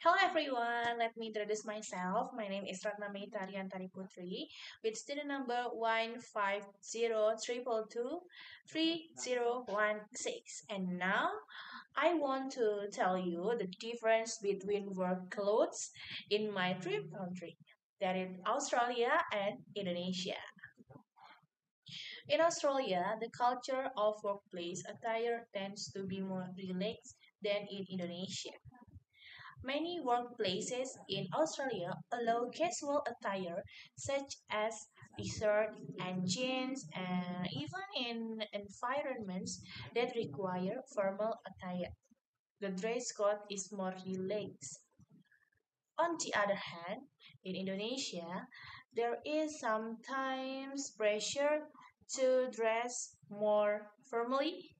Hello everyone, let me introduce myself. My name is Ratna Tariantari Putri with student number 15032223016. And now I want to tell you the difference between work clothes in my trip country, that is Australia and Indonesia. In Australia, the culture of workplace attire tends to be more relaxed than in Indonesia. Many workplaces in Australia allow casual attire such as t-shirt and jeans, and even in environments that require formal attire. The dress code is more relaxed. On the other hand, in Indonesia, there is sometimes pressure to dress more formally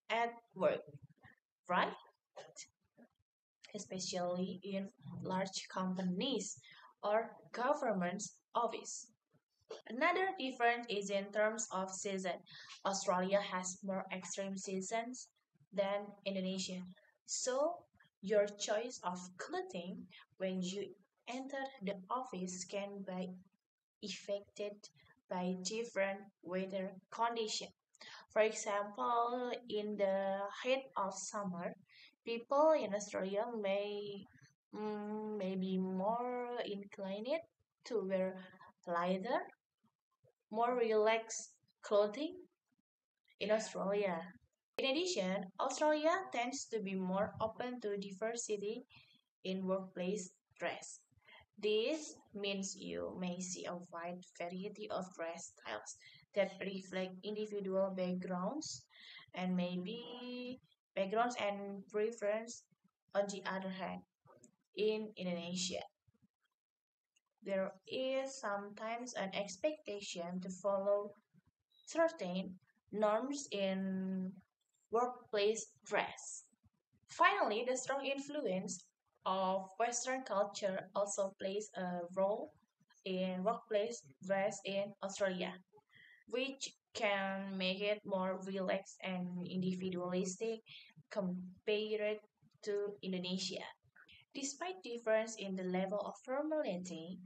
at work, right? Especially in large companies or government office. Another difference is in terms of season. Australia has more extreme seasons than Indonesia. So your choice of clothing when you enter the office can be affected by different weather conditions. For example, in the heat of summer, people in Australia may be more inclined to wear lighter, more relaxed clothing in Australia. In addition, Australia tends to be more open to diversity in workplace dress. This means you may see a wide variety of dress styles that reflect individual backgrounds and preference. On the other hand, in Indonesia, there is sometimes an expectation to follow certain norms in workplace dress. Finally, the strong influence of Western culture also plays a role in workplace dress in Australia, which can make it more relaxed and individualistic compared to Indonesia. Despite difference in the level of formality,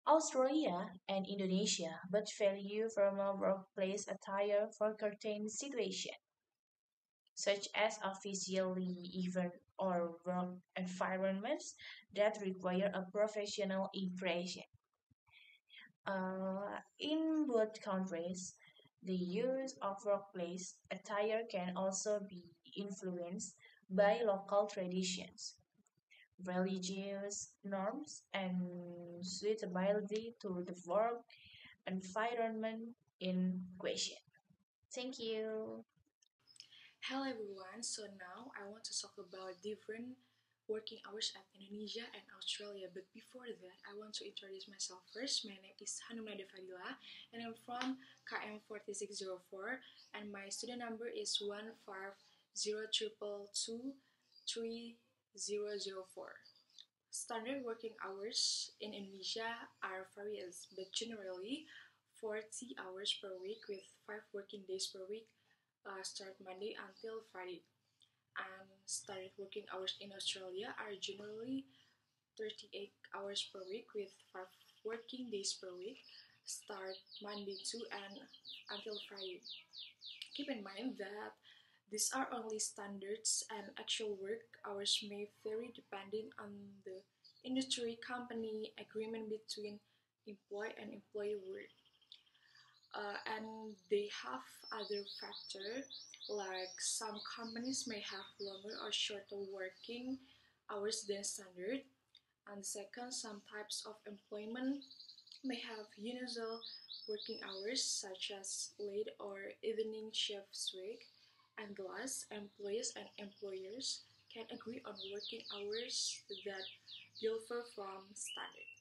Australia and Indonesia both value formal workplace attire for certain situations, such as official event or work environments that require a professional impression. In both countries, the use of workplace attire can also be influenced by local traditions, religious norms, and suitability to the work environment in question. Thank you. Hello everyone, so now I want to talk about different working hours at Indonesia and Australia. But before that, I want to introduce myself first. My name is Hanum Nada Fadila and I'm from KM 4604 and my student number is 15022223004. Standard working hours in Indonesia are various, but generally 40 hours per week with 5 working days per week, start Monday until Friday. And standard working hours in Australia are generally 38 hours per week with 5 working days per week, start Monday to and until Friday. Keep in mind that these are only standards and actual work hours may vary depending on the industry, company, agreement between employee and employer. And they have other factors like some companies may have longer or shorter working hours than standard. And second, some types of employment may have universal working hours such as late or evening shifts week. And last, employees and employers can agree on working hours that differ from standard.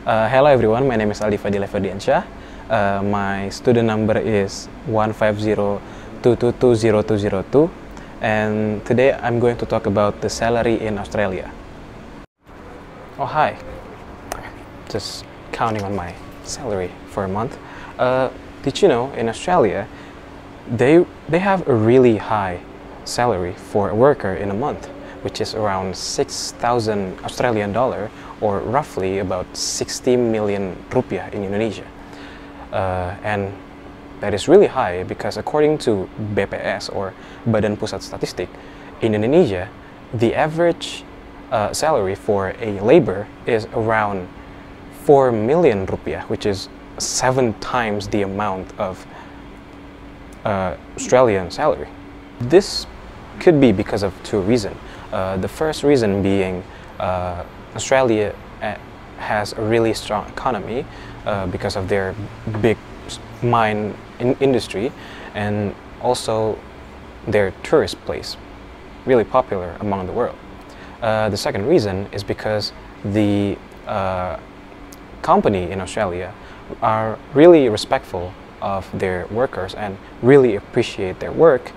Hello everyone, my name is Aldi Fadila Ferdiansyah. My student number is 15022220202 and today I'm going to talk about the salary in Australia. Oh hi, just counting on my salary for a month. Did you know in Australia they have a really high salary for a worker in a month, which is around 6,000 Australian dollar, or roughly about 60 million rupiah in Indonesia. And that is really high because according to BPS, or Badan Pusat Statistik, in Indonesia, the average salary for a labor is around 4 million rupiah, which is 7 times the amount of Australian salary. This could be because of two reasons. The first reason being Australia has a really strong economy because of their big mine industry, and also their tourist place, really popular among the world. The second reason is because the company in Australia are really respectful of their workers and really appreciate their work,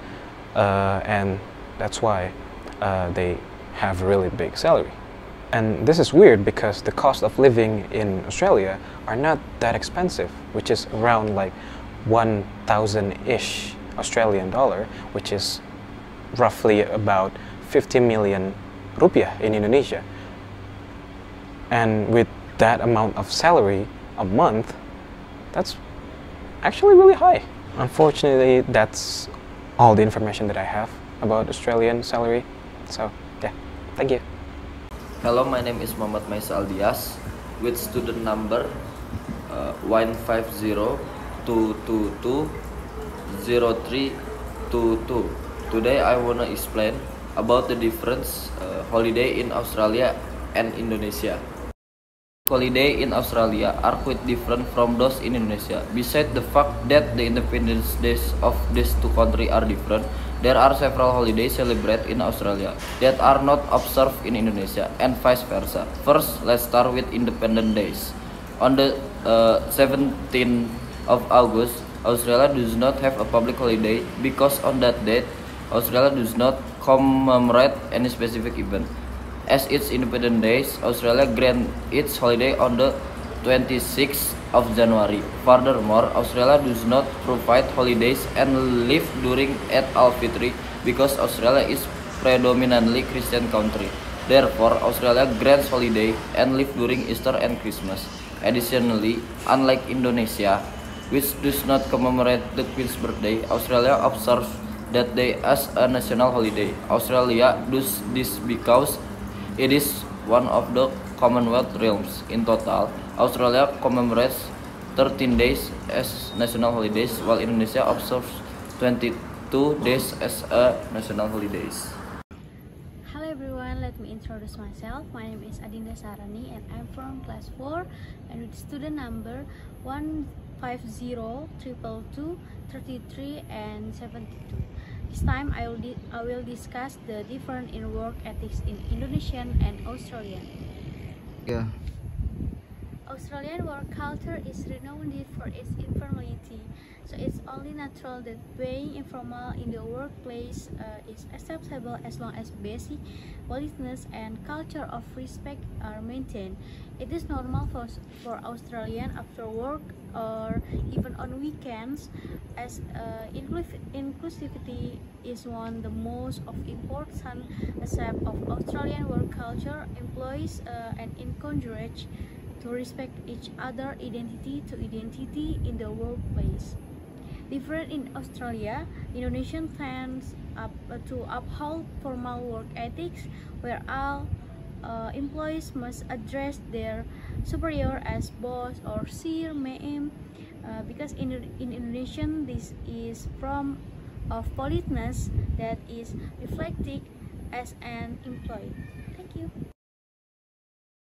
and that's why they have a really big salary. And this is weird because the cost of living in Australia are not that expensive, which is around like 1,000-ish Australian dollar, which is roughly about 50 million rupiah in Indonesia. And with that amount of salary a month, that's actually really high. Unfortunately, that's all the information that I have about Australian salary. So yeah, thank you. Hello, my name is Muhammad Maisal Dias with student number 15022203222. Today I wanna explain about the difference holiday in Australia and Indonesia. Holiday in Australia are quite different from those in Indonesia. Besides the fact that the independence days of these two countries are different, there are several holidays celebrated in Australia that are not observed in Indonesia, and vice versa. First, let's start with Independence Days. On the 17th of August, Australia does not have a public holiday because on that date, Australia does not commemorate any specific event. As its Independence Days, Australia grants its holiday on the 26th of January. Furthermore, Australia does not provide holidays and leave during Eid al-Fitr because Australia is predominantly Christian country. Therefore, Australia grants holiday and leave during Easter and Christmas. Additionally, unlike Indonesia, which does not commemorate the Queen's birthday, Australia observes that day as a national holiday. Australia does this because it is one of the Commonwealth realms. In total, Australia commemorates 13 days as national holidays, while Indonesia observes 22 days as a national holidays. Hello everyone, let me introduce myself. My name is Adinda Sarani and I'm from class 4 and with student number 150222233 and 72. This time I will discuss the difference in work ethics in Indonesian and Australian. Yeah. Australian work culture is renowned for its informality, so it's only natural that being informal in the workplace is acceptable as long as basic politeness and culture of respect are maintained. It is normal for Australian after work or even on weekends, as inclusivity is one of the most important aspects of Australian work culture. Employees and encourage to respect each other's identity in the workplace. Different in Australia, Indonesian tends to uphold formal work ethics, where all employees must address their superior as boss or sir, ma'am, because in Indonesian this is form of politeness that is reflected as an employee. Thank you.